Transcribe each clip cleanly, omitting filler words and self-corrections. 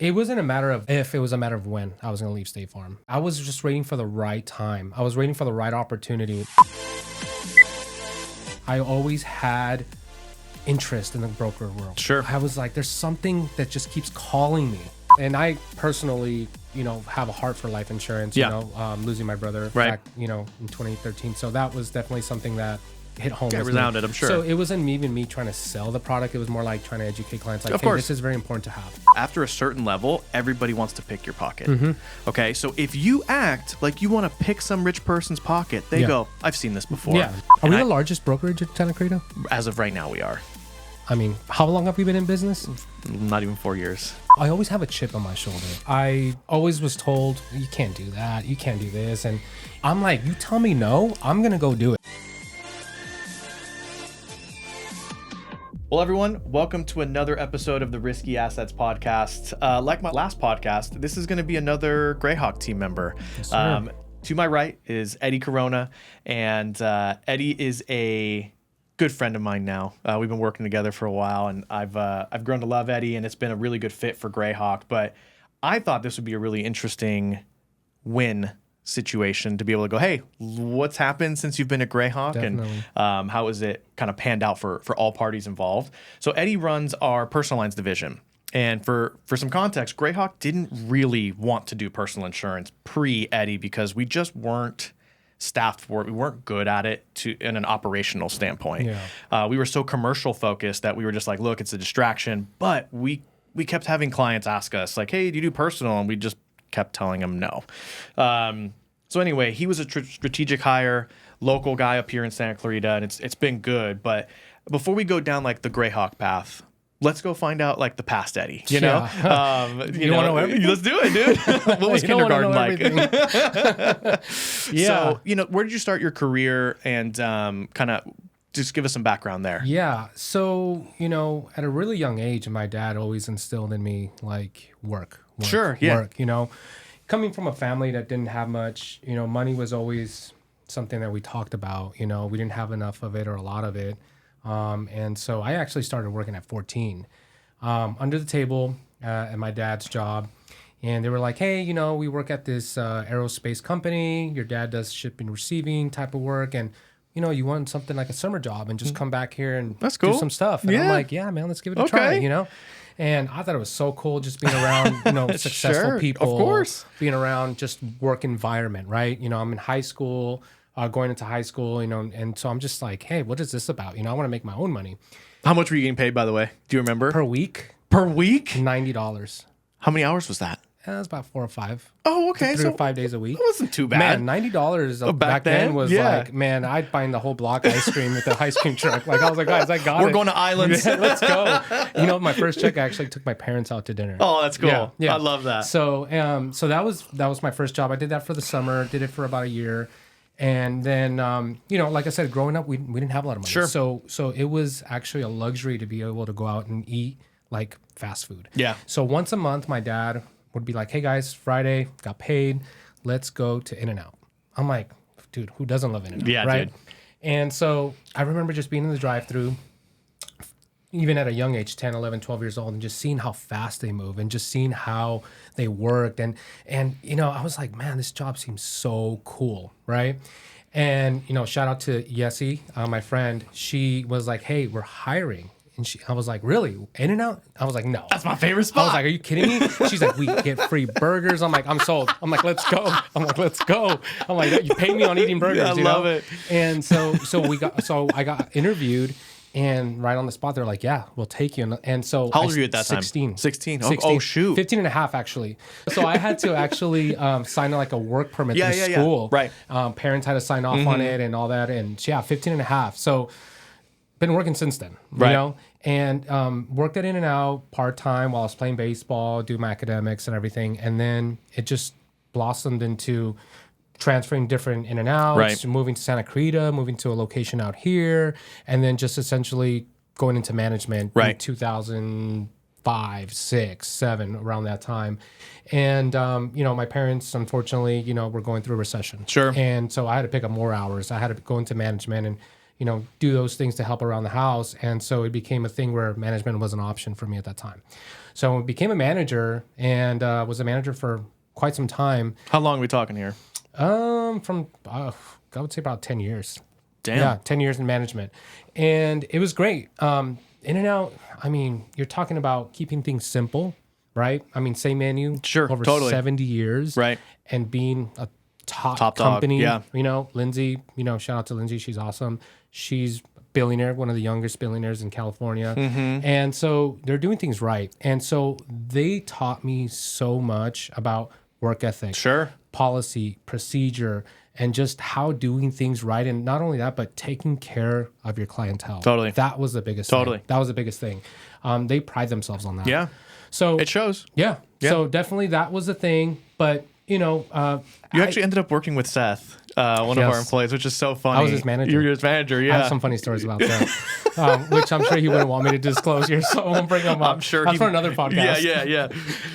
It wasn't a matter of if, it was a matter of when I was going to leave State Farm. I was just waiting for the right time. I was waiting for the right opportunity. I always had interest in the broker world. Sure. I was like, there's something that just keeps calling me. And I personally, have a heart for life insurance, losing my brother back, in 2013. So that was definitely something that hit home. Yeah, resounded, I'm sure. So it wasn't even me trying to sell the product. It was more like trying to educate clients. Like, of course, this is very important to have. After a certain level, everybody wants to pick your pocket. Mm-hmm. Okay, so if you act like you want to pick some rich person's pocket, they go, I've seen this before. Yeah. Are we the largest brokerage in Santa Clarita? As of right now, we are. I mean, how long have we been in business? Not even 4 years. I always have a chip on my shoulder. I always was told, you can't do that, you can't do this. And I'm like, you tell me no, I'm going to go do it. Well, everyone, welcome to another episode of the Risky Assets Podcast. Like my last podcast, this is going to be another Greyhawk team member. Yes, sir. To my right is Eddie Corona, and Eddie is a good friend of mine now. We've been working together for a while, and I've grown to love Eddie, and it's been a really good fit for Greyhawk. But I thought this would be a really interesting win situation to be able to go, hey, what's happened since you've been at Greyhawk? Definitely. And how has it kind of panned out for all parties involved? So Eddie runs our personal lines division. And for some context, Greyhawk didn't really want to do personal insurance pre-Eddie because we just weren't staffed for it. We weren't good at it in an operational standpoint. Yeah. We were so commercial focused that we were just like, look, it's a distraction. But we kept having clients ask us like, hey, do you do personal? And we just kept telling him no. So anyway, he was a strategic hire, local guy up here in Santa Clarita, and it's been good. But before we go down like the Greyhawk path, let's go find out like the past Eddie. You know, you want to know everything? Let's do it, dude. What was kindergarten like? Yeah. So where did you start your career, and kind of just give us some background there. Yeah. So at a really young age, my dad always instilled in me like work. Sure. Yeah. Work. Coming from a family that didn't have much, money was always something that we talked about. We didn't have enough of it or a lot of it. And so I actually started working at 14 under the table at my dad's job. And they were like, hey, we work at this aerospace company. Your dad does shipping, receiving type of work. And, you want something like a summer job and just come back here and That's cool. do some stuff. And I'm like, yeah, man, let's give it a try, And I thought it was so cool just being around, successful people. Of course. Being around just work environment, right? I'm in high school, going into high school, and so I'm just like, hey, what is this about? I want to make my own money. How much were you getting paid, by the way? Do you remember? Per week? Per week? $90. How many hours was that? That's about 4 or 5. Oh, okay. 3 or 5 days a week. That wasn't too bad. Man, $90 back then then was like, man, I'd buy the whole block ice cream with the ice cream truck. Like I was like, guys, I got it. We're going to islands. Let's go. My first check, I actually took my parents out to dinner. Oh, that's cool. Yeah. I love that. So, so that was my first job. I did that for the summer. Did it for about a year. And then, like I said, growing up, we didn't have a lot of money. Sure. So it was actually a luxury to be able to go out and eat like fast food. Yeah. So once a month, my dad would be like, hey guys, Friday, got paid. Let's go to In-N-Out. I'm like, dude, who doesn't love In-N-Out? Yeah, right? dude. And so I remember just being in the drive-thru, even at a young age, 10, 11, 12 years old, and just seeing how fast they move and just seeing how they worked. And I was like, man, this job seems so cool, right? And, shout out to Yessie, my friend. She was like, hey, we're hiring. And I was like, really? In-N-Out? I was like, no. That's my favorite spot. I was like, are you kidding me? She's like, we get free burgers. I'm like, I'm sold. I'm like, let's go. I'm like, you pay me on eating burgers. I love it. And so I got interviewed, and right on the spot, they're like, yeah, we'll take you. And so how old were you at that 16. time? 16. 16. Oh, shoot. 15 and a half, actually. So I had to actually sign like a work permit through school. Right. Parents had to sign off on it and all that. And 15 and a half. So been working since then, and worked at In-N-Out part-time while I was playing baseball, do my academics and everything. And then it just blossomed into transferring different In-N-Outs, moving to Santa Clarita, moving to a location out here, and then just essentially going into management in 2005, 6, 7, around that time. And, my parents, unfortunately, were going through a recession. Sure. And so I had to pick up more hours. I had to go into management, and do those things to help around the house. And so it became a thing where management was an option for me at that time. So I became a manager and was a manager for quite some time. How long are we talking here? From I would say about 10 years. Damn. Yeah, 10 years in management. And it was great. In and out, I mean, you're talking about keeping things simple, right? I mean, same menu Sure, over totally. 70 years. Right. And being a top dog, company. yeah. Lindsay, shout out to Lindsay. She's awesome. She's billionaire, one of the youngest billionaires in California. And so they're doing things right. And so they taught me so much about work ethic, Sure. policy, procedure, and just how doing things right. And not only that, but taking care of your clientele. Totally. That was the biggest Totally. thing. That was the biggest thing. They pride themselves on that. Yeah. So It shows. yeah. So definitely that was the thing. But, You actually ended up working with Seth, one of our employees, which is so funny. I was his manager. You were his manager, yeah. I have some funny stories about that, which I'm sure he wouldn't want me to disclose here, so I won't bring them up. I'm sure that's for another podcast. Yeah.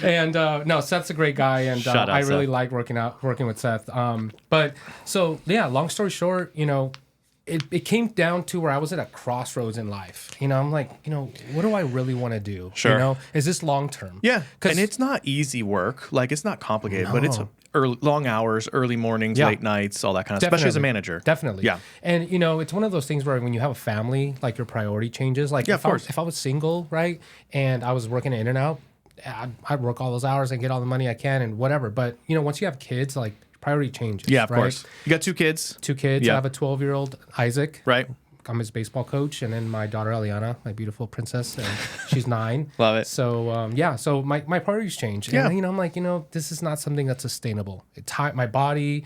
And no, Seth's a great guy, and Shout out, I really Seth. like working with Seth. But so yeah, long story short, it came down to where I was at a crossroads in life. I'm like, what do I really want to do? Sure. Is this long term? Yeah. And it's not easy work. Like, it's not complicated, but it's long hours, early mornings, late nights, all that kind of stuff, especially as a manager. Definitely. Yeah. And, it's one of those things where when you have a family, like your priority changes. Like, of course. If I was single, right, and I was working in and out, I'd work all those hours and get all the money I can and whatever. But, once you have kids, like, priority changes. Yeah, of right? course. You got 2 kids? 2 kids. Yeah. I have a 12-year-old, Isaac. Right. I'm his baseball coach, and then my daughter Eliana, my beautiful princess, and she's 9. Love it. So so my priorities change. Yeah. And I'm like, this is not something that's sustainable. My body,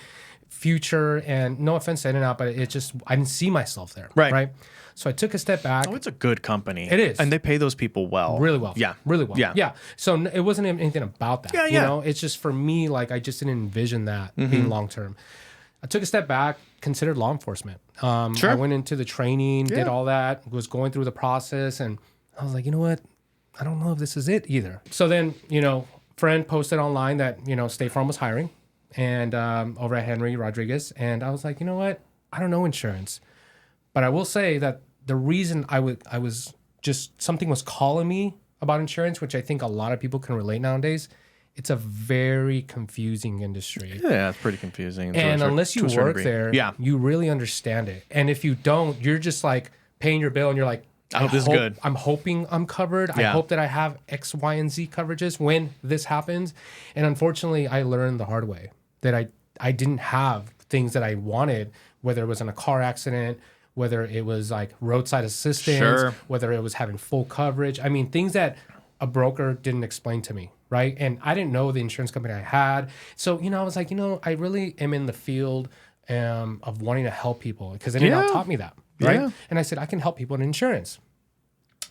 future, and no offense to In-N-Out, but it just I didn't see myself there. Right. So I took a step back. Oh, it's a good company. It is. And they pay those people well. Really well. Yeah. Really well. Yeah. So it wasn't anything about that. Yeah. It's just for me, like I just didn't envision that being long term. I took a step back, considered law enforcement. Sure. I went into the training, did all that, was going through the process, and I was like, you know what? I don't know if this is it either. So then, friend posted online that, State Farm was hiring and over at Henry Rodriguez. And I was like, you know what? I don't know insurance. But I will say that the reason I was just something was calling me about insurance, which I think a lot of people can relate nowadays. It's a very confusing industry. Yeah, it's pretty confusing. And unless you work there, yeah. you really understand it. And if you don't, you're just like paying your bill and you're like, I hope this is good. I'm hoping I'm covered. Yeah. I hope that I have X, Y, and Z coverages when this happens. And unfortunately, I learned the hard way that I didn't have things that I wanted, whether it was in a car accident, whether it was like roadside assistance, Sure. whether it was having full coverage. I mean, things that a broker didn't explain to me, right? And I didn't know the insurance company I had. So, I was like, I really am in the field of wanting to help people because they didn't taught me that, right? Yeah. And I said, I can help people in insurance.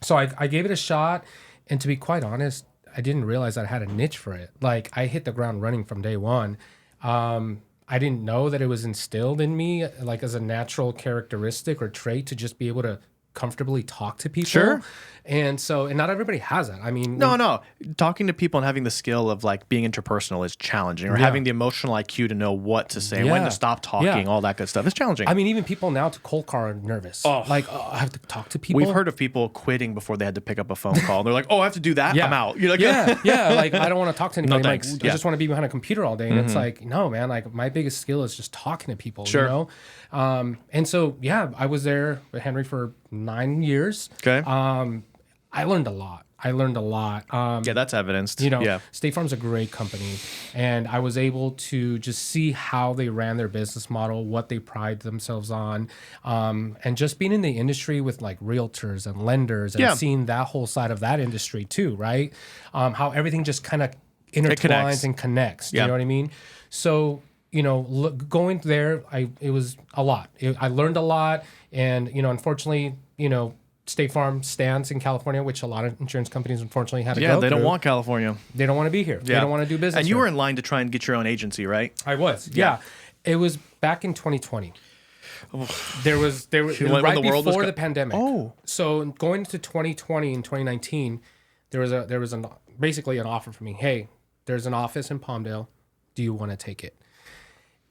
So I gave it a shot. And to be quite honest, I didn't realize I had a niche for it. Like I hit the ground running from day one. I didn't know that it was instilled in me like as a natural characteristic or trait to just be able to comfortably talk to people. Sure. And not everybody has that. I mean, No. Talking to people and having the skill of like being interpersonal is challenging, or having the emotional IQ to know what to say, when to stop talking, all that good stuff. It's challenging. I mean, even people now to cold call are nervous. I have to talk to people. We've heard of people quitting before they had to pick up a phone call. They're like, "Oh, I have to do that. I'm out." You're like, Like I don't want to talk to anybody. No, Like, thanks. I just want to be behind a computer all day. And it's like, no, man. Like my biggest skill is just talking to people. Sure. And so I was there with Henry for 9 years. Okay. I learned a lot. Yeah, that's evidenced. State Farm's a great company, and I was able to just see how they ran their business model, what they pride themselves on, and just being in the industry with like realtors and lenders and seeing that whole side of that industry too, right? How everything just kind of intertwines and connects. You know what I mean? So, going there, it was a lot. I learned a lot, and unfortunately, State Farm stands in California, which a lot of insurance companies unfortunately had to go Yeah, they don't through. want California. They don't want to be here. They don't want to do business. And you here. were in line to try and get your own agency, right? I was. Yeah. It was back in 2020. There was when right the world was before the pandemic. Oh. So going into 2020 and 2019, there was basically an offer for me. Hey, there's an office in Palmdale. Do you want to take it?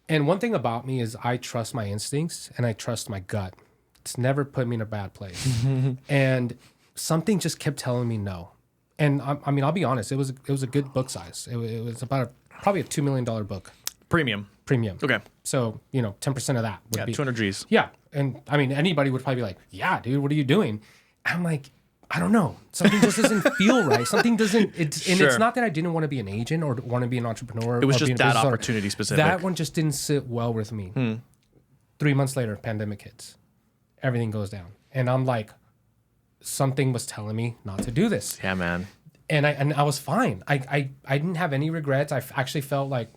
And one thing about me is I trust my instincts and I trust my gut. It's never put me in a bad place. And something just kept telling me no. And I mean, I'll be honest, it was a good book size. It was about probably a $2 million book. Premium. Okay. So, 10% of that would be 200 G's. Yeah. And I mean, anybody would probably be like, yeah, dude, what are you doing? I'm like, I don't know. Something just doesn't feel right. Something doesn't. It's not that I didn't want to be an agent or want to be an entrepreneur. It was just that opportunity specific. That one just didn't sit well with me. 3 months later, pandemic hits. Everything goes down. And I'm like, something was telling me not to do this. Yeah, man. And I was fine. I didn't have any regrets. I actually felt like,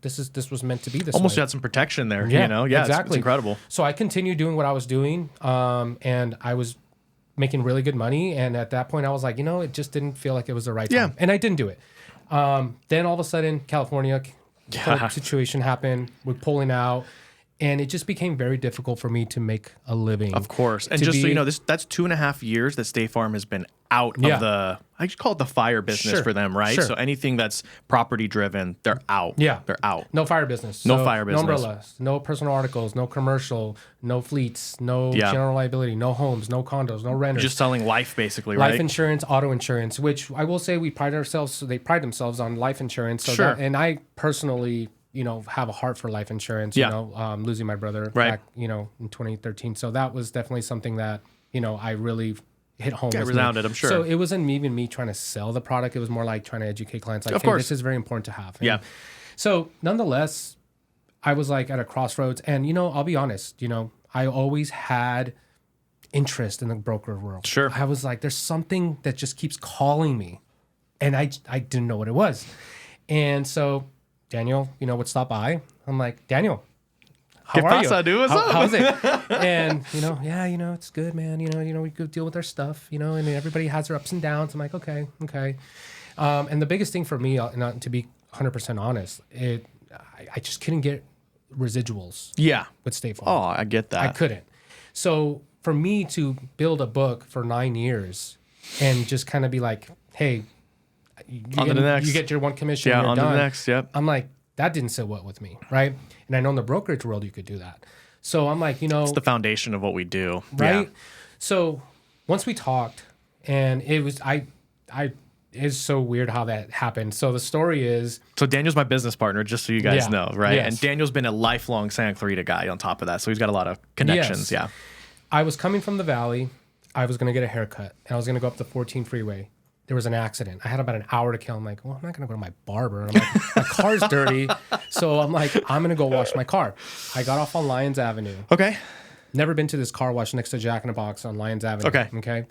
this was meant to be this Almost way. had some protection there, Yeah, Yeah, exactly. It's incredible. So I continued doing what I was doing. And I was making really good money. And at that point I was like, it just didn't feel like it was the right time. And I didn't do it. Then all of a sudden, California situation happened. We're pulling out. And it just became very difficult for me to make a living. Of course. And just so you know, that's 2.5 years that State Farm has been out of I just call it the fire business for them, right? So anything that's property driven, they're out. Yeah. They're out. No fire business. No fire business. No umbrellas, no personal articles, no commercial, no fleets, no general liability, no homes, no condos, no renters. Just selling life basically, right? Life insurance, auto insurance, which I will say they pride themselves on life insurance. So and I personally have a heart for life insurance, losing my brother back, in 2013. So that was definitely something that, I really hit home. It resounded, I'm sure. So it wasn't even me trying to sell the product. It was more like trying to educate clients. Like, of course. This is very important to have. And so nonetheless, I was like at a crossroads and, I'll be honest, I always had interest in the broker world. Sure. I was like, there's something that just keeps calling me and I didn't know what it was. And so Daniel, would stop by. I'm like, Daniel, how are you? Dude? What's up? How's it? And, it's good, man. We go deal with our stuff, and everybody has their ups and downs. I'm like, okay. And the biggest thing for me, not to be 100% honest, I just couldn't get residuals with State Farm. Oh, I get that. I couldn't. So for me to build a book for 9 years and just kind of be like, hey, you get your one commission. Yeah, you're on done. to the next. Yep. I'm like, that didn't sit well with me, right? And I know in the brokerage world you could do that. So I'm like, it's the foundation of what we do, right? Yeah. So once we talked, and it was it's so weird how that happened. So the story is, so Daniel's my business partner, just so you guys know, right? Yes. And Daniel's been a lifelong Santa Clarita guy on top of that, so he's got a lot of connections. Yes. Yeah. I was coming from the valley. I was going to get a haircut, and I was going to go up the 14 freeway. There was an accident. I had about an hour to kill. I'm like, well, I'm not going to go to my barber. I'm like, my car's dirty. So I'm like, I'm going to go wash my car. I got off on Lyons Avenue. Okay. Never been to this car wash next to Jack in the Box on Lyons Avenue. Okay.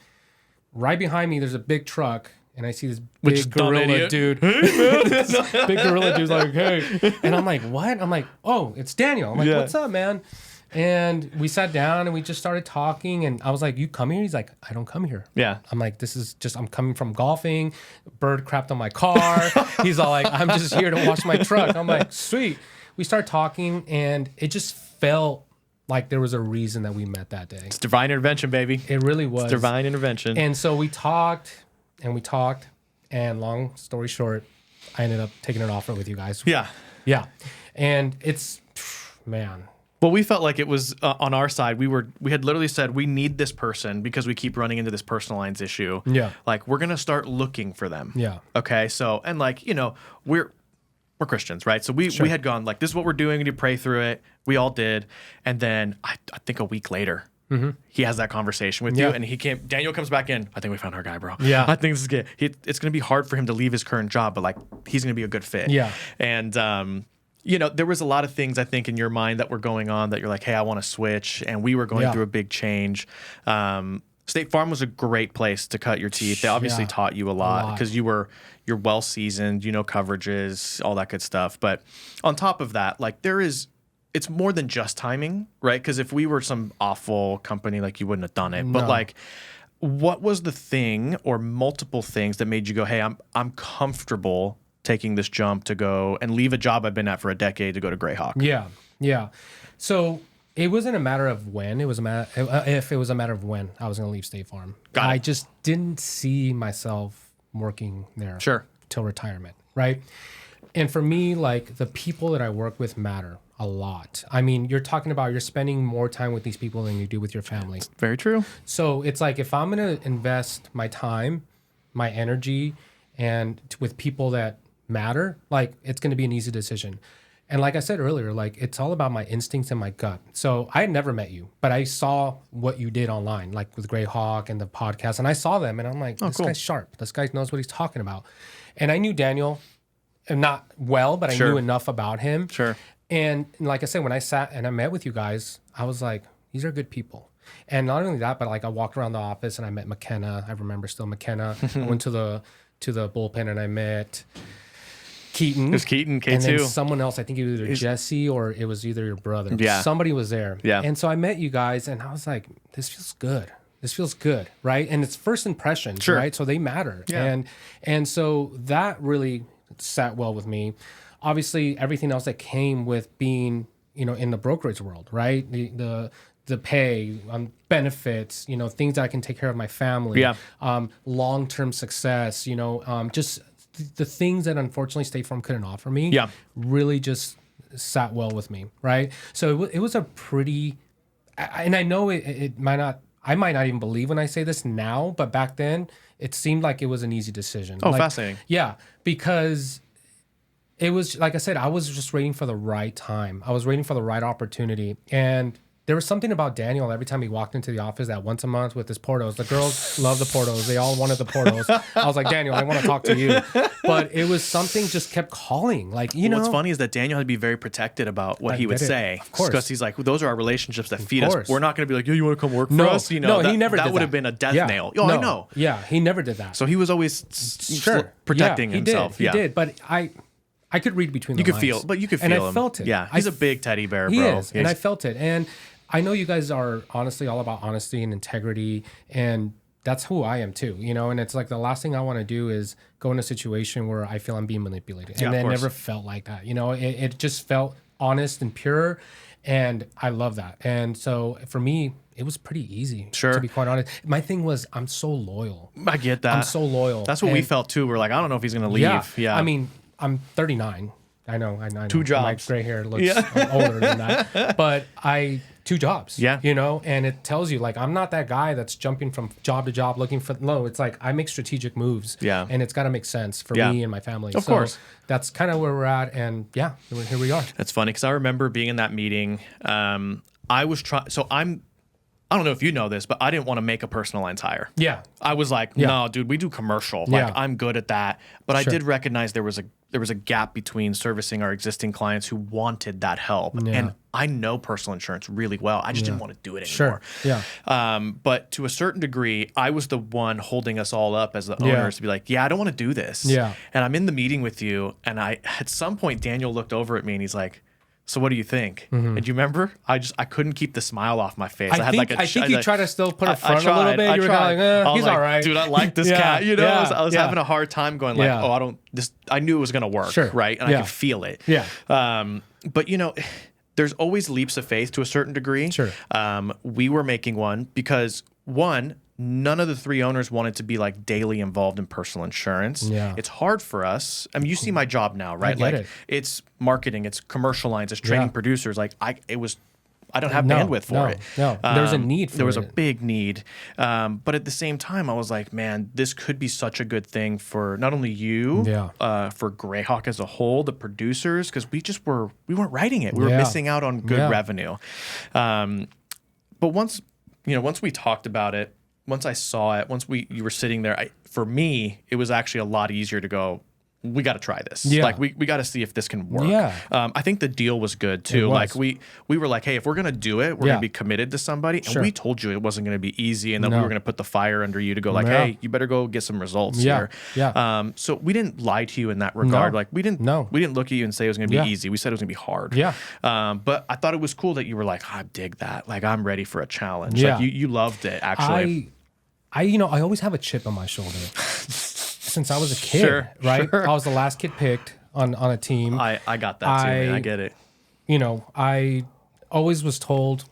Right behind me, there's a big truck, and I see this big gorilla dude. Big gorilla dude's like, hey. And I'm like, what? I'm like, oh, it's Daniel. I'm like, what's up, man? And we sat down and we just started talking. And I was like, you come here? He's like, I don't come here. Yeah. I'm like, this is just, I'm coming from golfing. Bird crapped on my car. He's all like, I'm just here to wash my truck. I'm like, sweet. We started talking and it just felt like there was a reason that we met that day. It's divine intervention, baby. It really was. It's divine intervention. And so we talked. And long story short, I ended up taking an offer with you guys. Yeah. And it's, man. Well, we felt like it was on our side. We had literally said we need this person because we keep running into this personal lines issue. Yeah. Like we're gonna start looking for them. Yeah. Okay. So and like we're Christians, right? So we had gone like this is what we're doing. We need to pray through it. We all did, and then I think a week later. Mm-hmm. He has that conversation with you, and Daniel comes back in. I think we found our guy, bro. Yeah, I think this is good. It's going to be hard for him to leave his current job, but like he's going to be a good fit. Yeah, and there was a lot of things I think in your mind that were going on that you're like, hey, I want to switch, and we were going through a big change. State Farm was a great place to cut your teeth. They obviously taught you a lot because you're well seasoned, coverages, all that good stuff. But on top of that, like it's more than just timing, right? Because if we were some awful company, like you wouldn't have done it. No. But like, what was the thing or multiple things that made you go, hey, I'm comfortable taking this jump to go and leave a job I've been at for a decade to go to Greyhawk? Yeah. So it wasn't a matter of when. It was if it was a matter of when I was going to leave State Farm. I just didn't see myself working there till retirement, right? And for me, like the people that I work with matter a lot. I mean, you're talking about you're spending more time with these people than you do with your family. Very true. So it's like if I'm going to invest my time, my energy, and with people that matter, like it's going to be an easy decision. And like I said earlier, like it's all about my instincts and my gut. So I had never met you, but I saw what you did online, like with Greyhawk and the podcast, and I saw them, and I'm like, this guy's sharp. This guy knows what he's talking about. And I knew Daniel, not well, but I knew enough about him. Sure. And like I said, when I sat and I met with you guys, I was like, these are good people. And not only that, but like I walked around the office and I met McKenna. I remember still McKenna. I went to the bullpen and I met Keaton. It was Keaton, K2. And then someone else, I think it was either Jesse or it was either your brother. Yeah. Somebody was there. Yeah. And so I met you guys and I was like, this feels good. This feels good, right? And it's first impressions, right? So they matter. Yeah. And so that really sat well with me. Obviously, everything else that came with being, in the brokerage world, right? The pay, benefits, things that I can take care of my family, long-term success, just the things that unfortunately State Farm couldn't offer me, really just sat well with me, right? So it was a pretty, and I know it might not, I might not even believe when I say this now, but back then it seemed like it was an easy decision. Oh, fascinating. Yeah, because it was, like I said, I was just waiting for the right time. I was waiting for the right opportunity. And there was something about Daniel every time he walked into the office that once a month with his Portos. The girls love the Portos. They all wanted the Portos. I was like, Daniel, I want to talk to you. But it was something just kept calling. Like, What's funny is that Daniel had to be very protected about what he would say. Of course. Because he's like, those are our relationships that feed us. We're not going to be like, you want to come work for us? He never did that. That would have been a death nail. Oh, I know. Yeah, he never did that. So he was always protecting himself. He did. But I could read between the lines. You could feel him. And I felt it. Yeah, he's a big teddy bear, bro. He is, and I felt it. And I know you guys are honestly all about honesty and integrity, and that's who I am too, and it's like the last thing I want to do is go in a situation where I feel I'm being manipulated. And it never felt like that. It just felt honest and pure, and I love that. And so for me, it was pretty easy, to be quite honest. My thing was, I'm so loyal. I get that. I'm so loyal. That's what we felt too. We're like, I don't know if he's going to leave. Yeah. I mean, I'm 39. I know. 2 jobs. My gray hair looks older than that. But 2 jobs. Yeah. And it tells you, like, I'm not that guy that's jumping from job to job looking for, no, it's like I make strategic moves. Yeah. And it's got to make sense for me and my family. Of course. That's kind of where we're at. And here we are. That's funny because I remember being in that meeting. I was trying, I don't know if you know this, but I didn't want to make a personal lines hire. Yeah. I was like, no, dude, we do commercial. Like, I'm good at that. But I did recognize there was a gap between servicing our existing clients who wanted that help. Yeah. And I know personal insurance really well. I just didn't want to do it anymore. Yeah. But to a certain degree, I was the one holding us all up as the owners to be like, I don't want to do this. Yeah. And I'm in the meeting with you. And at some point, Daniel looked over at me and he's like, so what do you think? And do you remember? I couldn't keep the smile off my face. I think you try to still put a front a little bit. You were kind of like, he's all right. Dude, I like this cat. I was having a hard time going like, I knew it was going to work. Right. And I could feel it. Yeah. But there's always leaps of faith to a certain degree. Sure. We were making one because none of the 3 owners wanted to be like daily involved in personal insurance. Yeah. It's hard for us. I mean, you see my job now, right? I get it. It's marketing, it's commercial lines, it's training producers. Like I don't have bandwidth for it. No, there's a need for it. There was a big need. But at the same time, I was like, man, this could be such a good thing for not only you, for Greyhawk as a whole, the producers, because we weren't writing it. We were missing out on good revenue. But once we talked about it, once I saw it, you were sitting there, for me, it was actually a lot easier to go, we got to try this. Yeah. Like we got to see if this can work. Yeah. I think the deal was good too. Like we were like, hey, if we're going to do it, we're going to be committed to somebody. And we told you it wasn't going to be easy and that we were going to put the fire under you to go like, hey, you better go get some results here. Yeah. So we didn't lie to you in that regard. Like we didn't look at you and say it was going to be easy. We said it was going to be hard. Yeah. But I thought it was cool that you were like, I dig that. Like I'm ready for a challenge. Yeah. Like you loved it actually. I always have a chip on my shoulder. Since I was a kid, right? I was the last kid picked on a team. I got that too, man. I get it. I always was told,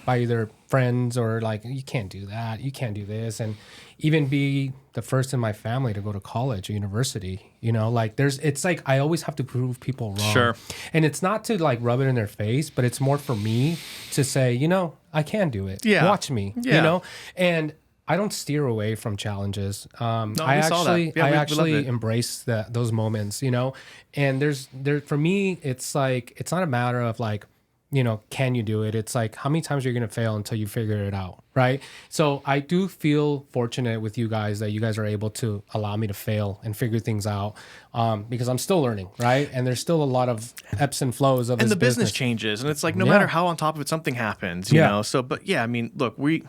by either friends or like, you can't do that, you can't do this, and even be the first in my family to go to college or university. You know, like it's like I always have to prove people wrong. Sure. And it's not to like rub it in their face, but it's more for me to say, you know, I can do it. Yeah. Watch me. Yeah. You know, and I don't steer away from challenges. I actually embrace those moments, you know, and for me, it's like, it's not a matter of like, you know, can you do it? It's like, how many times are you going to fail until you figure it out? Right. So I do feel fortunate with you guys that you guys are able to allow me to fail and figure things out, because I'm still learning. Right. And there's still a lot of ebbs and flows of and this the business changes. And it's like, no matter how on top of it, something happens, you know? So, but yeah, I mean, look, we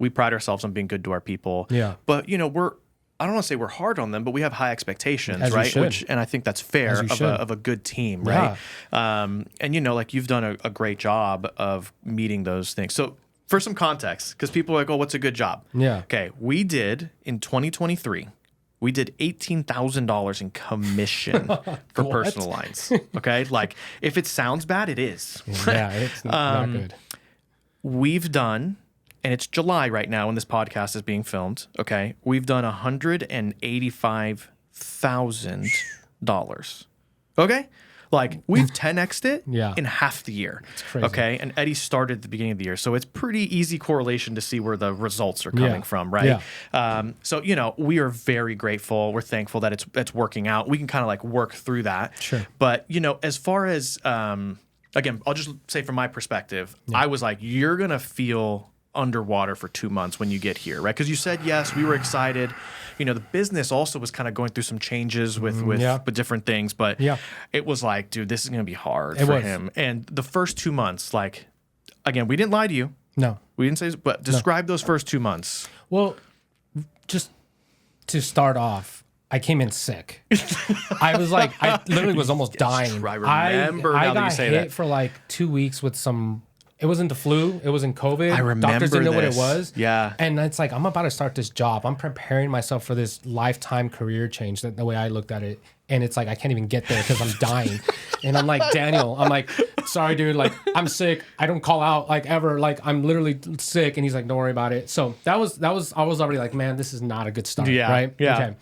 pride ourselves on being good to our people. Yeah. But, you know, I don't want to say we're hard on them, but we have high expectations, As right? And I think that's fair of a good team, right? And, you know, like you've done a great job of meeting those things. So for some context, because people are like, oh, what's a good job? Yeah. Okay. We did in 2023, we did $18,000 in commission for personal lines. Okay. Like if it sounds bad, it is. Yeah. It's not good. We've done, and it's July right now when this podcast is being filmed, okay? We've done $185,000. Okay? Like, we've 10x'd it in half the year. It's crazy. Okay? And Eddie started at the beginning of the year. So it's pretty easy correlation to see where the results are coming from, right? Yeah. So, you know, we are very grateful. We're thankful that it's working out. We can kind of like work through that. Sure. But, you know, as far as, again, I'll just say from my perspective, I was like, you're going to feel underwater for 2 months when you get here, right? Because you said yes, we were excited. You know, the business also was kind of going through some changes with different things, but it was like, dude, this is going to be hard for him. And the first 2 months, like, again, we didn't lie to you. No, we didn't say, but describe those first 2 months. Well, just to start off, I came in sick. I was like, I literally was almost dying. I remember I now that you got say hit that. for like 2 weeks with some. It wasn't the flu. It wasn't COVID. I remember Doctors didn't know what it this. was. Yeah. And it's like, I'm about to start this job. I'm preparing myself for this lifetime career change, the way I looked at it. And it's like, I can't even get there because I'm dying. And I'm like, Daniel, I'm like, sorry, dude. Like, I'm sick. I don't call out like ever. Like, I'm literally sick. And he's like, don't worry about it. So I was already like, man, this is not a good start. Yeah. Right. Yeah. Okay.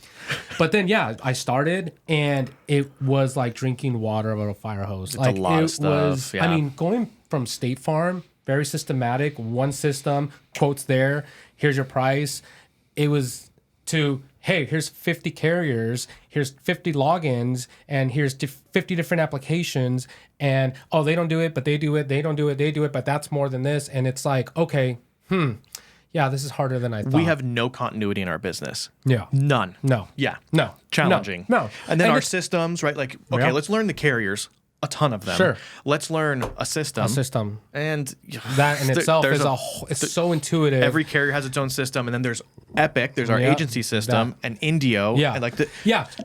But then, I started and it was like drinking water out of a fire hose. It's like, a lot of stuff. I mean, going from State Farm, very systematic, one system, quotes there, here's your price. It was to, hey, here's 50 carriers, here's 50 logins, and here's 50 different applications. And, oh, they don't do it, but they do it. They don't do it, they do it, but that's more than this. And it's like, okay, yeah, this is harder than I thought. We have no continuity in our business. Yeah. None. No. Yeah. No. Challenging. No. And then our systems, right? Like, okay, let's learn the carriers. A ton of them. Sure. Let's learn a system. And that in itself is it's so intuitive. Every carrier has its own system, and then there's Epic. There's our agency system, and Indio. Yeah. And like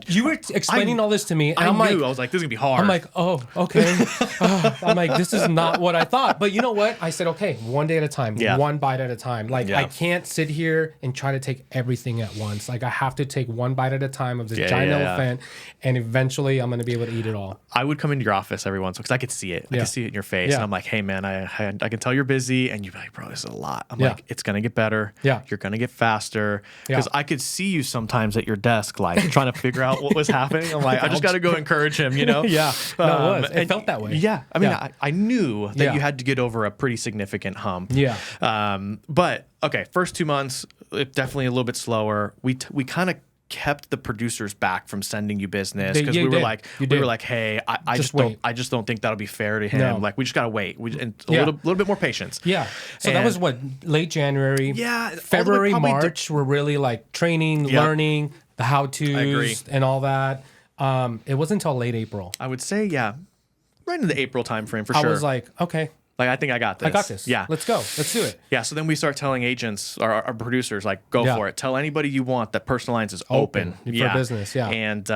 you were explaining all this to me, and I I'm knew. I was like, this is gonna be hard. I'm like, oh, okay. I'm like, this is not what I thought. But you know what? I said, okay, one day at a time, one bite at a time. Like, I can't sit here and try to take everything at once. Like, I have to take one bite at a time of this giant elephant, and eventually I'm gonna be able to eat it all. I would come into your office every once because I could see it. I could see it in your face. And I'm like, hey man, I can tell you're busy, and you're like, bro, this is a lot. I'm like, it's gonna get better. Yeah. You're gonna get faster. Because I could see you sometimes at your desk, like trying to figure out what was happening. I'm like, I just gotta go encourage him, you know? No, it was. It felt that way. Yeah. I mean, I knew that you had to get over a pretty significant hump. Yeah. But okay, first 2 months, definitely a little bit slower. We kind of kept the producers back from sending you business because we were like, hey, I just don't think that'll be fair to him. No. Like, we just gotta wait. A little bit more patience. Yeah. So that was what, late January. Yeah. February, March were really like training, learning the how-tos and all that. It wasn't until late April. I would say, right in the April timeframe for sure. I was like, okay. Like, I think I got this. I got this. Yeah. Let's go. Let's do it. Yeah. So then we start telling agents, our producers, like, go for it. Tell anybody you want that personal lines is open. For business. Yeah. And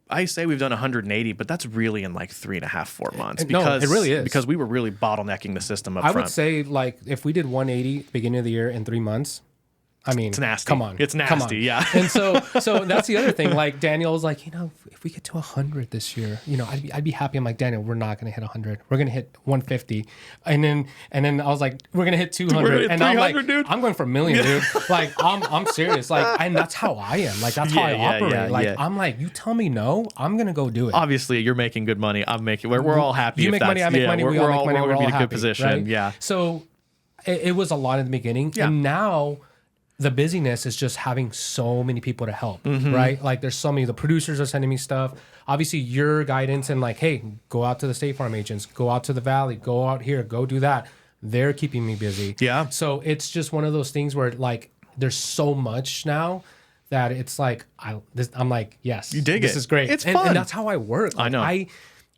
I say we've done 180, but that's really in like 3.5, 4 months. No, it really is. Because we were really bottlenecking the system up front. I would say, like, if we did 180 at the beginning of the year in 3 months, I mean, It's nasty. Come on. It's Come nasty, on. yeah. And so that's the other thing. Like Daniel was like, if we get to 100 this year, I'd be happy. I'm like, Daniel, we're not going to hit 100. We're going to hit 150. And then I was like, we're going to hit 200. And I'm like, dude. I'm going for a million, dude. Like, I'm serious. Like, and that's how I am. Like, that's how I operate. I'm like, you tell me no, I'm going to go do it. Obviously, you're making good money. I'm making. We're all happy. You if make money, I make money. We all make money. We're We're all all in a happy, good position. right? Yeah. So it was a lot in the beginning. Yeah. And now the busyness is just having so many people to help, right? Like there's so many, the producers are sending me stuff. Obviously your guidance and like, hey, go out to the State Farm agents, go out to the Valley, go out here, go do that. They're keeping me busy. Yeah. So it's just one of those things where like, there's so much now that it's like, I'm like, yes, you dig this it. is great. It's fun. And that's how I work. Like, I know.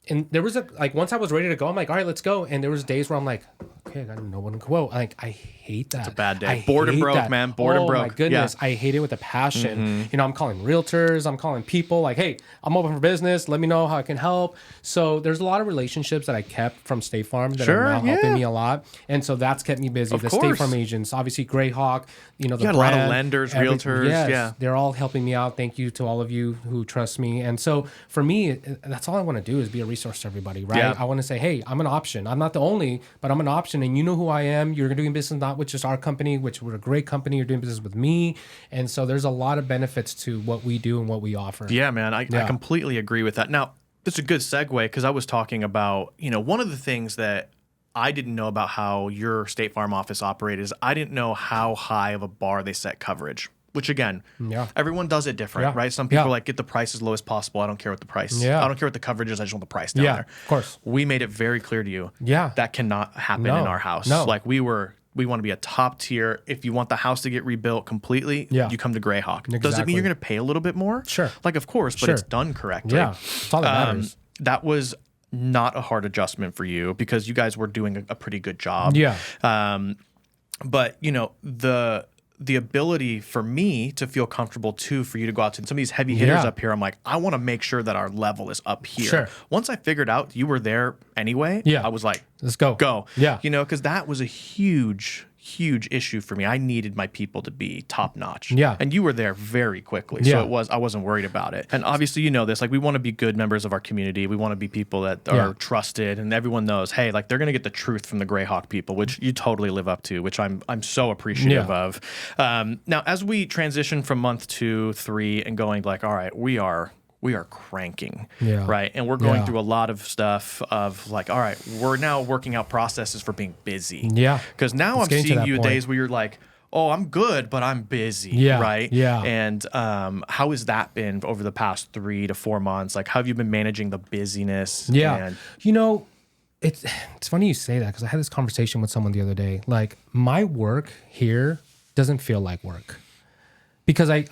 And there was once I was ready to go, I'm like, all right, let's go. And there was days where I'm like, okay, I got no one to quote. Like, I hate that. It's a bad day. Bored and broke, man. Bored and broke. Oh my goodness. Yeah. I hate it with a passion. I'm calling realtors. I'm calling people like, hey, I'm open for business. Let me know how I can help. So there's a lot of relationships that I kept from State Farm that are now helping me a lot. And so that's kept me busy. The State Farm agents, obviously Greyhawk, the got a lot of lenders, realtors. Yes, yeah. They're all helping me out. Thank you to all of you who trust me. And so for me, that's all I want to do is be a resource to everybody, right? Yeah. I want to say, hey, I'm an option. I'm not the only, but I'm an option. And you know who I am. You're doing business not with just our company, which we're a great company. You're doing business with me. And so there's a lot of benefits to what we do and what we offer. Yeah, man. I completely agree with that. Now, it's a good segue because I was talking about, one of the things that I didn't know about how your State Farm office operated is I didn't know how high of a bar they set coverage. Which again, everyone does it different, right? Some people like get the price as low as possible. I don't care what the price. I don't care what the coverage is. I just want the price down there. Of course. We made it very clear to you. That cannot happen in our house. No. Like we want to be a top tier. If you want the house to get rebuilt completely, you come to Greyhawk. Exactly. Does it mean you're going to pay a little bit more? Sure. Like of course, but it's done correctly. Yeah. That's all that matters. That was not a hard adjustment for you because you guys were doing a pretty good job. Yeah. But the ability for me to feel comfortable too, for you to go out to some of these heavy hitters up here, I'm like, I want to make sure that our level is up here. Sure. Once I figured out you were there anyway, I was like, let's go. Yeah. Because that was a huge issue for me. I needed my people to be top notch. Yeah. And you were there very quickly. So I wasn't worried about it. And obviously, this, like we want to be good members of our community. We want to be people that are trusted and everyone knows, hey, like they're going to get the truth from the Greyhawk people, which you totally live up to, which I'm so appreciative of. Now, as we transition from month 2, 3 and going like, all right, we are cranking, right? And we're going through a lot of stuff of like, all right, we're now working out processes for being busy. Yeah. Because now I'm seeing you days where you're like, oh, I'm good, but I'm busy, right? Yeah. And how has that been over the past 3 to 4 months? Like, how have you been managing the busyness? Yeah. It's funny you say that because I had this conversation with someone the other day. Like, my work here doesn't feel like work because I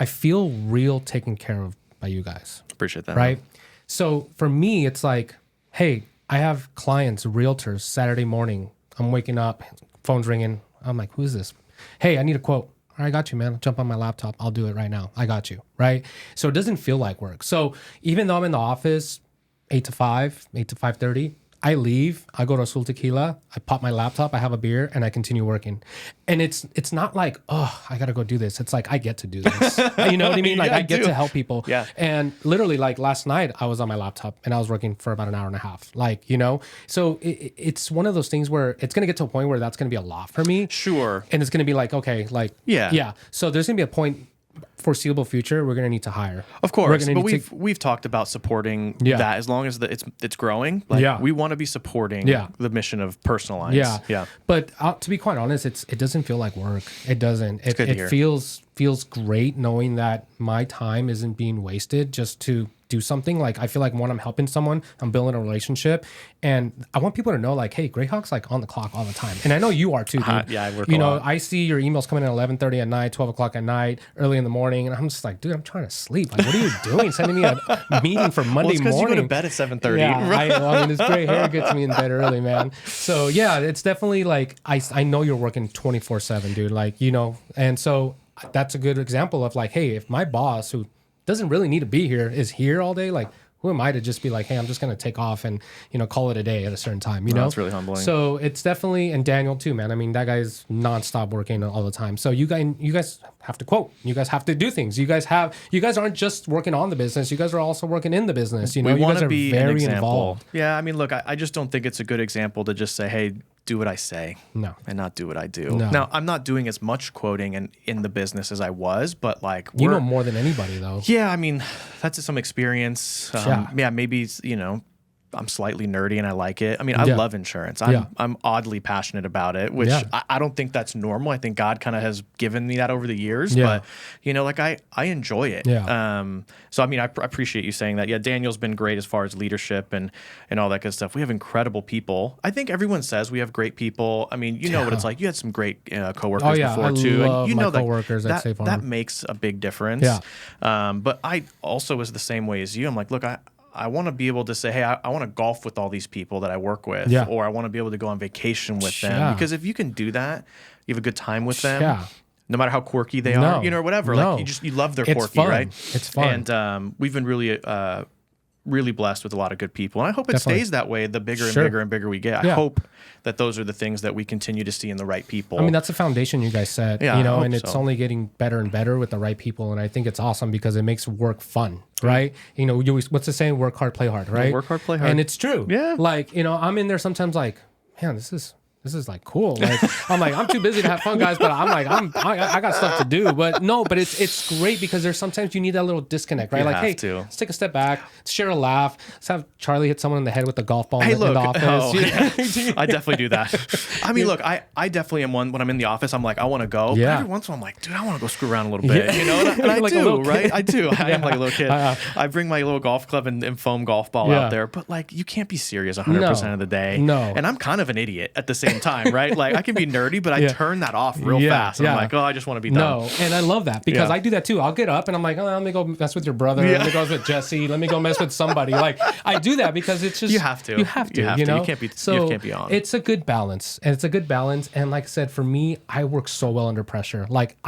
feel real taken care of by you guys. Appreciate that. Right? So for me, it's like, hey, I have clients, realtors, Saturday morning. I'm waking up, phone's ringing. I'm like, who's this? Hey, I need a quote. All right, I got you, man. I'll jump on my laptop. I'll do it right now. I got you. Right? So it doesn't feel like work. So even though I'm in the office 8 to 5, 8 to 5:30, I leave, I go to Azul Tequila, I pop my laptop, I have a beer, and I continue working. And it's not like, oh, I got to go do this. It's like, I get to do this. You know what I mean? Like, I get to help people. Yeah. And literally, like, last night, I was on my laptop, and I was working for about an hour and a half. Like, So it's one of those things where it's going to get to a point where that's going to be a lot for me. Sure. And it's going to be like, okay, like, yeah. So there's going to be a point, foreseeable future, we're going to need to hire. Of course, but we've talked about supporting that as long as it's growing. Like we want to be supporting the mission of Personal Lines. Yeah. But to be quite honest, it doesn't feel like work. It doesn't. It feels great knowing that my time isn't being wasted just to do something. Like, I feel like when I'm helping someone, I'm building a relationship, and I want people to know, like, hey, Greyhawk's like on the clock all the time, and I know you are too, dude. Yeah, I work a lot. I see your emails coming in at 11:30 at night, 12 o'clock at night, early in the morning, and I'm just like, dude, I'm trying to sleep. Like, what are you doing? Sending me a meeting for Monday morning? You go to bed at 7:30. Yeah, I mean, this gray hair gets me in bed early, man. So yeah, it's definitely like I know you're working 24/7, dude. Like, and so that's a good example of like, hey, if my boss, who doesn't really need to be here, is here all day, like, who am I to just be like, hey, I'm just going to take off and, call it a day at a certain time, you know? That's really humbling. So it's definitely, and Daniel too, man. I mean, that guy's nonstop working all the time. So you guys have to quote. You guys have to do things. You guys aren't just working on the business. You guys are also working in the business. You know, we you guys want to are be very an example. involved. Yeah, I mean, look, I just don't think it's a good example to just say, hey, do what I say. No. And not do what I do. No. Now, I'm not doing as much quoting in the business as I was, but like You know more than anybody though. Yeah, I mean, that's some experience. Yeah, maybe, I'm slightly nerdy and I like it. I mean, I love insurance. I'm oddly passionate about it, which I don't think that's normal. I think God kind of has given me that over the years, but like I enjoy it. Yeah. So I mean, I appreciate you saying that. Yeah, Daniel's been great as far as leadership and all that good stuff. We have incredible people. I think everyone says we have great people. I mean, you know what it's like. You had some great coworkers before too. Love and you know my coworkers at State Farm. that makes a big difference. Yeah. But I also was the same way as you. I'm like, look, I want to be able to say, hey, I want to golf with all these people that I work with, or I want to be able to go on vacation with them. Because if you can do that, you have a good time with them, no matter how quirky they are, or whatever. Like you love their quirky, right? It's fun. And we've been really blessed with a lot of good people. And I hope it stays that way the bigger and bigger and bigger we get. I hope that those are the things that we continue to see in the right people. I mean, that's the foundation you guys set, and it's only getting better and better with the right people. And I think it's awesome because it makes work fun, right? What's the saying? Work hard, play hard, right? Yeah, work hard, play hard. And it's true. Yeah. Like, I'm in there sometimes like, man, this is like cool. Like I'm like, I'm too busy to have fun, guys, but I'm like, I got stuff to do. But it's great because there's sometimes you need that little disconnect, right? Like, hey, let's take a step back, let's share a laugh. Let's have Charlie hit someone in the head with the golf ball in the office. I definitely do that. I mean, look, I definitely am one when I'm in the office, I'm like, I want to go. Yeah. But every once in a while I'm like, dude, I want to go screw around a little bit. And I like do, right? I do. I am like a little kid. I bring my little golf club and foam golf ball out there. But like, you can't be serious 100% of the day. No. And I'm kind of an idiot at the same time, right? Like I can be nerdy, but I turn that off real fast. I'm like, I just want to be done. No, and I love that because I do that too. I'll get up and I'm like, let me go mess with your brother. Let me go mess with Jesse. Let me go mess with somebody. Like I do that because it's just you have to. You have to. You can't be on. It's a good balance, and like I said, for me, I work so well under pressure. Like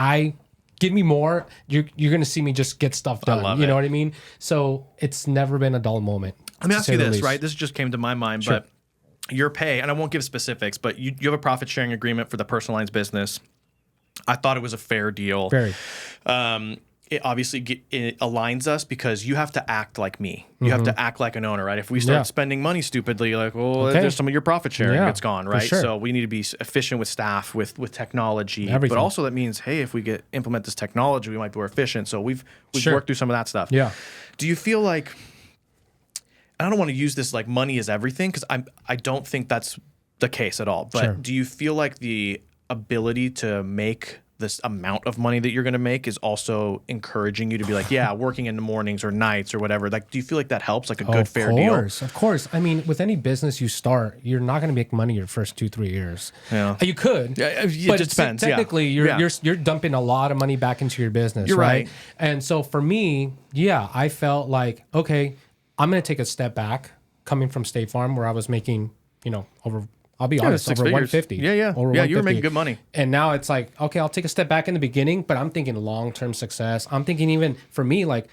give me more, you're gonna see me just get stuff done. I love you know what I mean? So it's never been a dull moment. Let me ask you this, right? This just came to my mind, but your pay, and I won't give specifics, but you have a profit sharing agreement for the personal lines business. I thought it was a fair deal. Very. It obviously it aligns us because you have to act like me. You have to act like an owner, right? If we start spending money stupidly, like, there's some of your profit sharing that's gone, right? Sure. So we need to be efficient with staff, with technology. Everything. But also that means, hey, if we implement this technology, we might be more efficient. So we've worked through some of that stuff. Yeah. Do you feel like, I don't want to use this like money is everything because I don't think that's the case at all. But do you feel like the ability to make this amount of money that you're going to make is also encouraging you to be like, working in the mornings or nights or whatever? Like, do you feel like that helps, like a good, fair deal? Of course. I mean, with any business you start, you're not going to make money your first 2-3 years. Yeah. You could. It but just depends. Technically, you're dumping a lot of money back into your business, right? And so for me, I felt like, okay, I'm going to take a step back coming from State Farm where I was making, I'll be honest, over 150. You were making good money. And now it's like, okay, I'll take a step back in the beginning, but I'm thinking long-term success. I'm thinking even for me, like,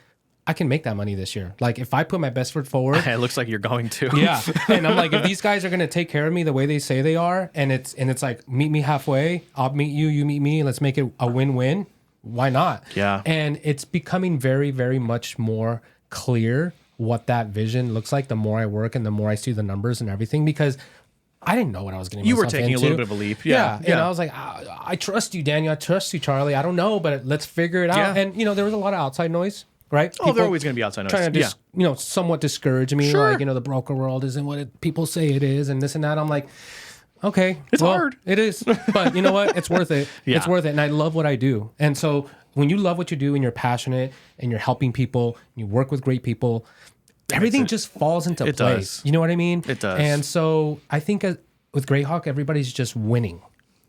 I can make that money this year. Like, if I put my best foot forward. It looks like you're going to. Yeah. And I'm like, if these guys are going to take care of me the way they say they are, and it's like, meet me halfway, I'll meet you, you meet me, and let's make it a win-win. Why not? Yeah. And it's becoming very, very much more clear what that vision looks like the more I work and the more I see the numbers and everything, because I didn't know what I was getting myself into. You were taking a little bit of a leap. Yeah. And I was like, I trust you, Daniel. I trust you, Charlie. I don't know, but let's figure it out. And, there was a lot of outside noise, right? People there's always going to be outside noise. Trying to somewhat discourage me. Like, the broker world isn't what people say it is and this and that. I'm like, okay. It's hard. It is. But you know what? It's worth it. It's worth it. And I love what I do. And so when you love what you do and you're passionate and you're helping people, and you work with great people, everything just falls into place. Does. You know what I mean? It does. And so I think with Greyhawk, everybody's just winning.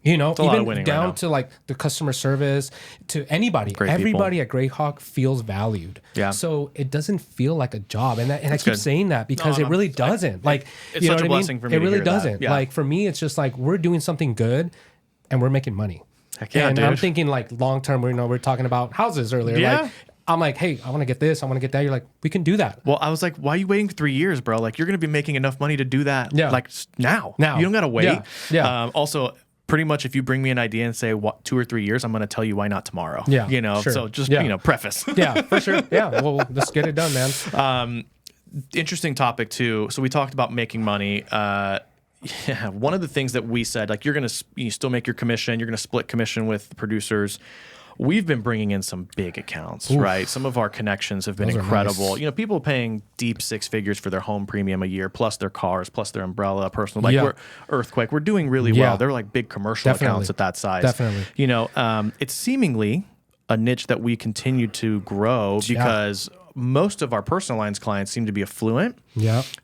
Even down to like the customer service, to anybody. Everybody at Greyhawk feels valued. Yeah. So it doesn't feel like a job. And I keep saying that because it really doesn't. It's such a blessing for me. It really doesn't. Like for me, it's just like we're doing something good and we're making money. Heck yeah, and dude. I'm thinking like long term, we're talking about houses earlier. Yeah. Like, I'm like, hey, I want to get this, I want to get that. You're like, we can do that. Well, I was like, why are you waiting 3 years, bro? Like, you're going to be making enough money to do that. Like now. You don't got to wait. Also, pretty much if you bring me an idea and say 2 or 3 years, I'm going to tell you why not tomorrow. So just, preface. For sure. Well, let's get it done, man. Interesting topic too. So we talked about making money. One of the things that we said, like, you still make your commission, you're going to split commission with the producers. We've been bringing in some big accounts, right? Some of our connections have been incredible. Nice. People paying deep 6 figures for their home premium a year, plus their cars, plus their umbrella, personal, like we're Earthquake. We're doing really well. They're like big commercial accounts at that size. Definitely. It's seemingly a niche that we continue to grow because most of our personal lines clients seem to be affluent.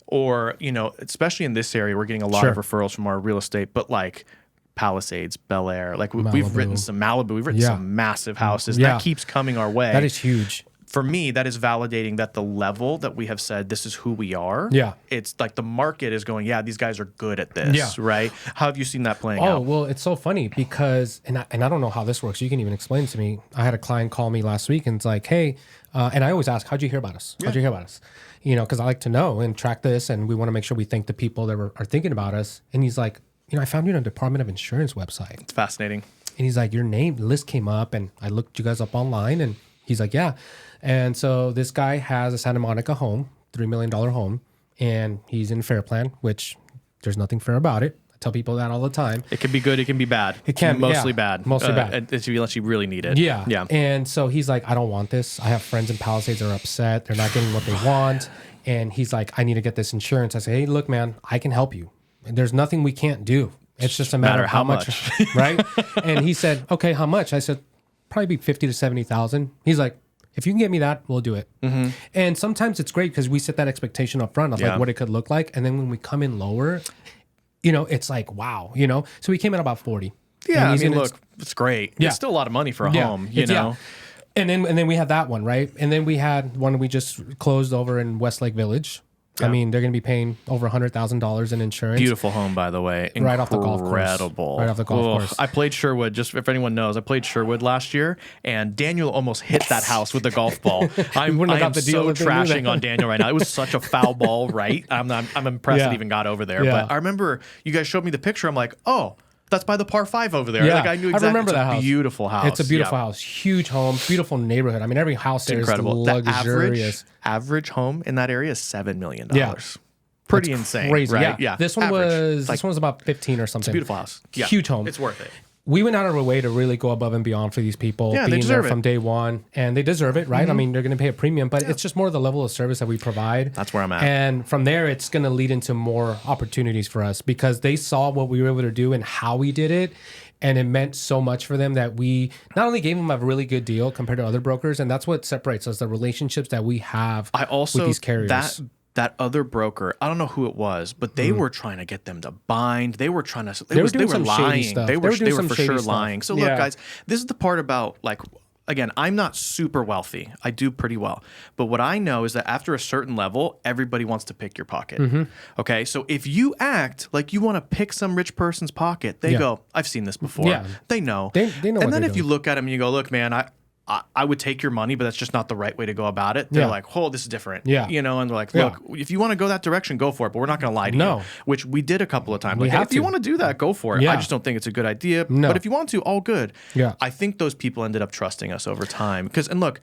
Or, especially in this area, we're getting a lot of referrals from our real estate, but like Palisades, Bel Air, like we've written some Malibu, we've written some massive houses. That keeps coming our way. That is huge. For me, that is validating that the level that we have said, this is who we are. It's like the market is going, these guys are good at this, right? How have you seen that playing out? Oh, well, it's so funny because, and I don't know how this works. You can even explain to me. I had a client call me last week and it's like, hey, and I always ask, how'd you hear about us? How'd you hear about us? Because I like to know and track this, and we want to make sure we thank the people that are thinking about us. And he's like, I found you on the Department of Insurance website. It's fascinating. And he's like, your name list came up, and I looked you guys up online, and he's like, yeah. And so this guy has a Santa Monica home, $3 million home, and he's in Fair Plan, which there's nothing fair about it. I tell people that all the time. It can be good. It can be bad. It can mostly bad. Mostly bad. Unless you really need it. Yeah. And so he's like, I don't want this. I have friends in Palisades that are upset. They're not getting what they want. And he's like, I need to get this insurance. I say, hey, look, man, I can help you. There's nothing we can't do. It's just a matter of how much. Right? And he said, okay, how much? I said, probably be 50 to 70,000. He's like, if you can get me that, we'll do it. And sometimes it's great because we set that expectation up front of like what it could look like. And then when we come in lower, it's like, wow, So we came in about 40. Yeah, look, it's great. It's still a lot of money for a home, you know? And then we had that one, right? And then we had one we just closed over in Westlake Village. Yeah. I mean, they're going to be paying over $100,000 in insurance. Beautiful home, by the way. Right off the golf course. Incredible. Right off the golf course. I played Sherwood, just if anyone knows, I played Sherwood last year, and Daniel almost hit that house with the golf ball. I'm so trashing on Daniel right now. It was such a foul ball, right? I'm impressed it even got over there. But I remember you guys showed me the picture. I'm like, oh, that's by the par 5 over there. Like I knew exactly. I remember that house. Beautiful house. It's a beautiful house. Huge home. Beautiful neighborhood. I mean, every house there is luxurious. The average home in that area is $7 million. Pretty insane. Crazy. Right? Yeah. This one was about 15 or something. It's a beautiful house. Huge home. It's worth it. We went out of our way to really go above and beyond for these people, being there from day one, and they deserve it, right? I mean, they're going to pay a premium, but it's just more the level of service that we provide. That's where I'm at. And from there, it's going to lead into more opportunities for us because they saw what we were able to do and how we did it. And it meant so much for them that we not only gave them a really good deal compared to other brokers, and that's what separates us, the relationships that we have with these carriers. That other broker, I don't know who it was, but they were trying to get them to bind. They were trying to. They were lying. They were for sure lying. So look, guys, this is the part about like. Again, I'm not super wealthy. I do pretty well. But what I know is that after a certain level, everybody wants to pick your pocket. Okay? So if you act like you want to pick some rich person's pocket, they go, I've seen this before. Yeah. They know. They know. And then if you look at them and you go, look, man, I would take your money, but that's just not the right way to go about it. They're like, oh, this is different. And they're like, look, if you want to go that direction, go for it, but we're not going to lie to you. Which we did a couple of times. Like, hey, if you want to do that, go for it. I just don't think it's a good idea. But if you want to, all good. I think those people ended up trusting us over time. And look,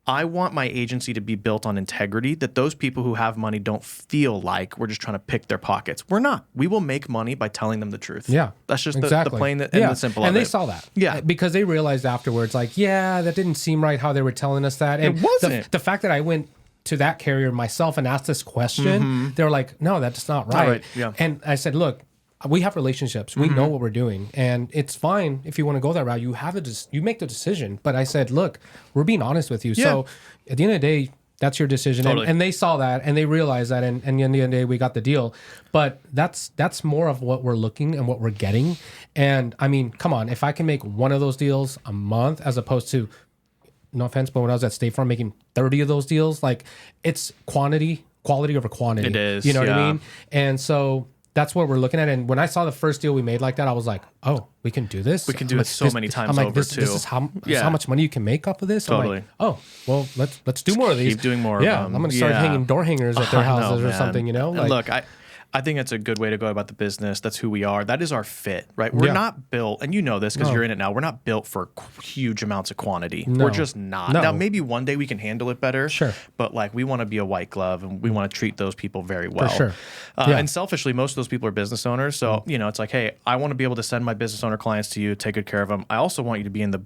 I want my agency to be built on integrity, that those people who have money don't feel like we're just trying to pick their pockets. We're not. We will make money by telling them the truth. That's just the plain and the simple of it. And they saw that. Because they realized afterwards, like, that didn't seem right how they were telling us that. And it wasn't. The fact that I went to that carrier myself and asked this question, they were like, no, that's not right. And I said, look, we have relationships. We know what we're doing, and it's fine if you want to go that route. You have you make the decision. But I said, look, we're being honest with you. So at the end of the day, that's your decision. And they saw that, and they realized that, and at the end of the day, we got the deal. But that's more of what we're looking and what we're getting. And I mean, come on, if I can make one of those deals a month, as opposed to, no offense, but when I was at State Farm making 30 of those deals, like, it's quality over quantity. It is. You know what I mean? And so that's what we're looking at. And when I saw the first deal we made like that, I was like, oh, we can do this. We can do it so many times over too. This is how much money you can make off of this. Totally. I'm like, oh, well, let's do more of these. Keep doing more. Yeah, of them. I'm gonna start hanging door hangers at their houses or something. You know, like, look, I think it's a good way to go about the business. That's who we are. That is our fit, right? We're not built, and you know this because you're in it now. We're not built for huge amounts of quantity. No. We're just not. No. Now, maybe one day we can handle it better. Sure. But like, we want to be a white glove, and we want to treat those people very well. For sure. And selfishly, most of those people are business owners. So you know, it's like, hey, I want to be able to send my business owner clients to you, take good care of them. I also want you to be in the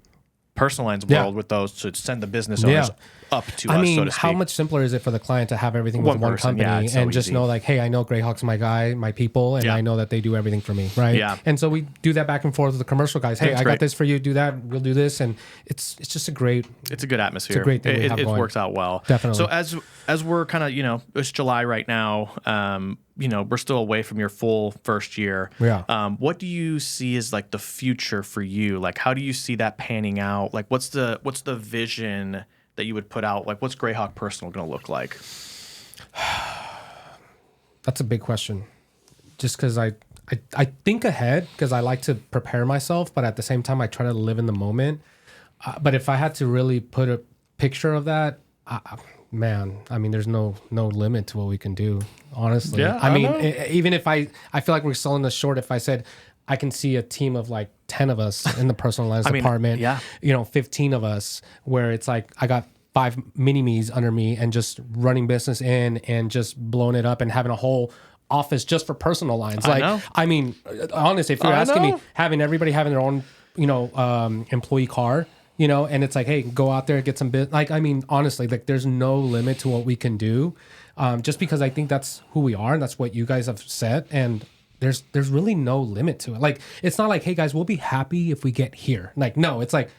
personal lines world with those to send the business owners up to us, so to speak. How much simpler is it for the client to have everything with one company and just know like, hey, I know Greyhawk's my guy, my people, and I know that they do everything for me, right? Yeah. And so we do that back and forth with the commercial guys. Hey, I got this for you, do that, we'll do this. And it's just a great... It's a good atmosphere. It's a great thing we have it going. works out well. Definitely. So as we're kind of, you know, it's July right now, you know, we're still away from your full first year. Yeah. What do you see as like the future for you? Like, how do you see that panning out? Like, what's the vision that you would put out? Like, what's Greyhawk Personal going to look like? That's a big question. Just because I think ahead because I like to prepare myself, but at the same time, I try to live in the moment. But if I had to really put a picture of that, man, I mean, there's no limit to what we can do, honestly. Yeah, I mean, even if I feel like we're selling this short, if I said I can see a team of like 10 of us in the personal lines department, you know, 15 of us, where it's like I got 5 mini-me's under me and just running business in and just blowing it up and having a whole office just for personal lines. Like, I mean, honestly, if you're asking me, having everybody having their own, you know, employee car, you know, and it's like, hey, go out there, get some bit. Like, I mean, honestly, like there's no limit to what we can do, just because I think that's who we are and that's what you guys have said. And there's really no limit to it. Like, it's not like, hey guys, we'll be happy if we get here. Like, no, it's like,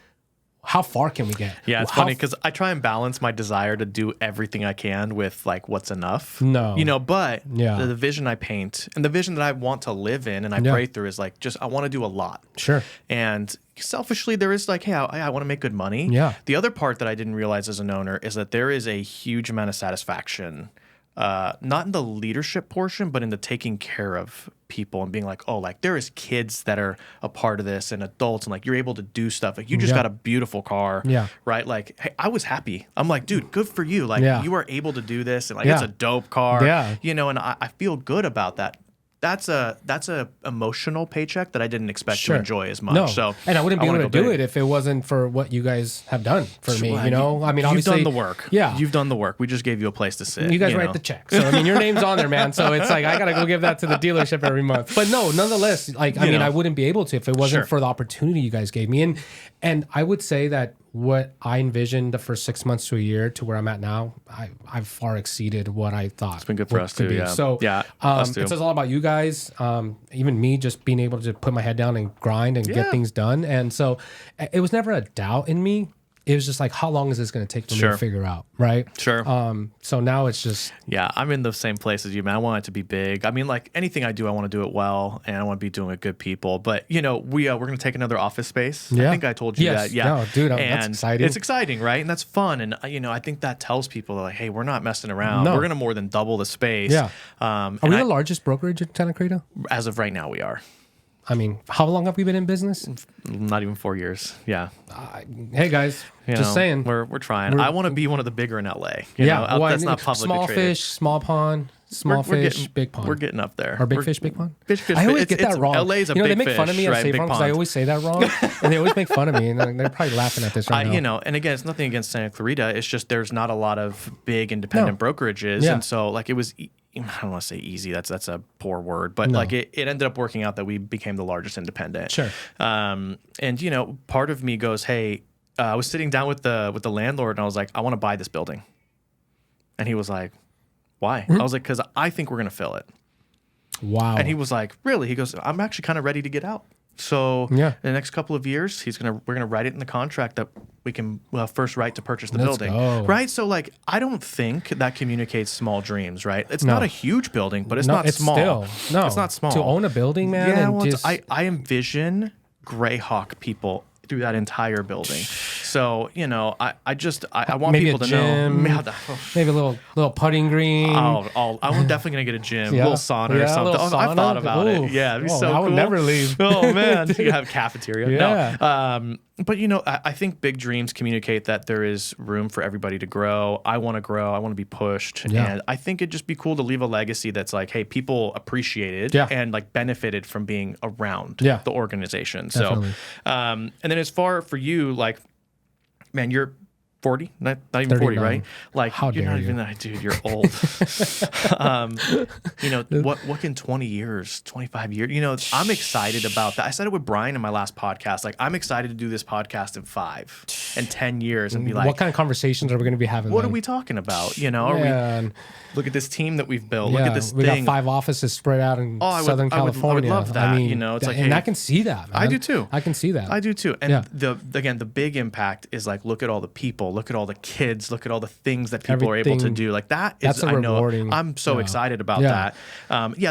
how far can we get? Yeah, it's funny because I try and balance my desire to do everything I can with like what's enough. No. You know, but the vision I paint and the vision that I want to live in and I pray through is like, just I want to do a lot. Sure. And selfishly, there is like, hey, I want to make good money. Yeah. The other part that I didn't realize as an owner is that there is a huge amount of satisfaction, not in the leadership portion, but in the taking care of people and being like, oh, like there is kids that are a part of this and adults and like you're able to do stuff. Like you just got a beautiful car, right? Like, hey, I was happy. I'm like, dude, good for you. Like you are able to do this and like it's a dope car, you know, and I feel good about that. That's a emotional paycheck that I didn't expect to enjoy as much. No. So, and I wouldn't be able to do it if it wasn't for what you guys have done for me. You know, I mean, obviously you've done the work. Yeah, you've done the work. We just gave you a place to sit. You guys write the check, so I mean, your name's on there, man. So it's like I gotta go give that to the dealership every month. But no, nonetheless, like I mean, I wouldn't be able to if it wasn't for the opportunity you guys gave me. And I would say that what I envisioned the first 6 months to a year to where I'm at now, I've far exceeded what I thought. It's been good for us too. Yeah. So us too. It says all about you guys. Even me just being able to put my head down and grind and get things done. And so it was never a doubt in me. It was just like, how long is this going to take for me to figure out, right? Sure. So now it's just... Yeah, I'm in the same place as you, man. I want it to be big. I mean, like, anything I do, I want to do it well, and I want to be doing it with good people. But, you know, we're going to take another office space. I think I told you that. Yeah. No, dude, that's exciting. It's exciting, right? And that's fun. And, you know, I think that tells people, like, hey, we're not messing around. No. We're going to more than double the space. Yeah. Are we the largest brokerage in Santa Clarita? As of right now, we are. I mean, how long have we been in business? Not even 4 years. Yeah. Hey guys, just saying. We're trying. I want to be one of the bigger in LA. That's not publicly small traded. Fish, small pond, small fish, big pond. We're getting up there. Or big fish, big pond. Fish. I always get that wrong. LA's a big fish. big They make fun of me on State Farm because I always say that wrong, and they always make fun of me, and they're probably laughing at this right now. You know, and again, it's nothing against Santa Clarita. It's just there's not a lot of big independent brokerages, and so like it was. I don't want to say easy. That's a poor word, but like it ended up working out that we became the largest independent. Sure. And you know, part of me goes, hey, I was sitting down with the landlord, and I was like, I want to buy this building, and he was like, why? I was like, because I think we're gonna fill it. Wow. And he was like, really? He goes, I'm actually kind of ready to get out. So in the next couple of years, we're gonna write it in the contract that we can first right to purchase the building, right? So like, I don't think that communicates small dreams, right? It's not a huge building, but it's not small. It's not small to own a building, man. Yeah, I envision Greyhawk people through that entire building. So, you know, I want maybe people to gym, know. Maybe a little putting green. I'm definitely going to get a gym, a little sauna or something. Little sauna. I've thought about it. Yeah, it'd be so cool. I would never leave. Oh, man. You have a cafeteria. Yeah. No. But, you know, I think big dreams communicate that there is room for everybody to grow. I want to grow. I want to be pushed. Yeah. And I think it'd just be cool to leave a legacy that's like, hey, people appreciated and like benefited from being around the organization. Definitely. So, and then as far for you, like, man, you're 40, not even 40, right? Like, how you're dare not you? even that, dude. You're old. You know, what can 20 years, 25 years? You know, I'm excited about that. I said it with Brian in my last podcast. Like, I'm excited to do this podcast in 5 and 10 years and be like, what kind of conversations are we going to be having? What are we talking about? You know, look at this team that we've built. Look at this we thing. got 5 offices spread out in Southern California. I would love that. I mean, you know, it's like, and hey, I can see that, man. I do too. I can see that. I do too. And the big impact is like, look at all the people, look at all the kids, look at all the things that people are able to do. Like that is, that's rewarding. I'm so excited about that.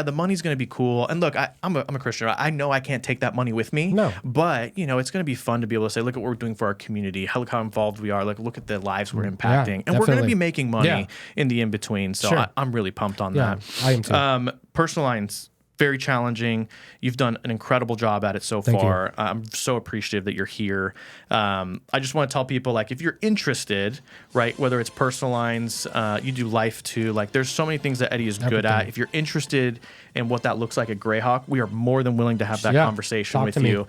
The money's going to be cool. And look, I'm a Christian. I know I can't take that money with me. No. But, you know, it's going to be fun to be able to say, look at what we're doing for our community. Look how involved we are. Like, look at the lives we're impacting. And we're going to be making money in the in-between. So I'm really pumped on that. I am too. Personal lines, very challenging. You've done an incredible job at it so far. I'm so appreciative that you're here. I just want to tell people, like, if you're interested, right, whether it's personal lines, you do life too, like there's so many things that Eddie is good at. If you're interested in what that looks like at Greyhawk, we are more than willing to have that conversation with you.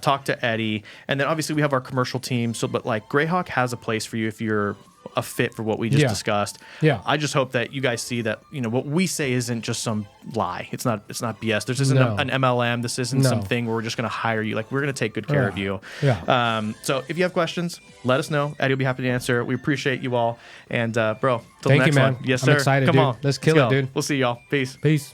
Talk to Eddie. And then obviously we have our commercial team. So, but like Greyhawk has a place for you if you're a fit for what we just discussed. I just hope that you guys see that, you know, what we say isn't just some lie. It's not BS. This isn't an MLM. This isn't something where we're just going to hire you. Like, we're going to take good care of you. So if you have questions, let us know. Eddie will be happy to answer. We appreciate you all. And bro, till the next one. Yes, sir. I'm excited, Come dude. on. Let's kill it, dude. We'll see y'all. Peace. Peace.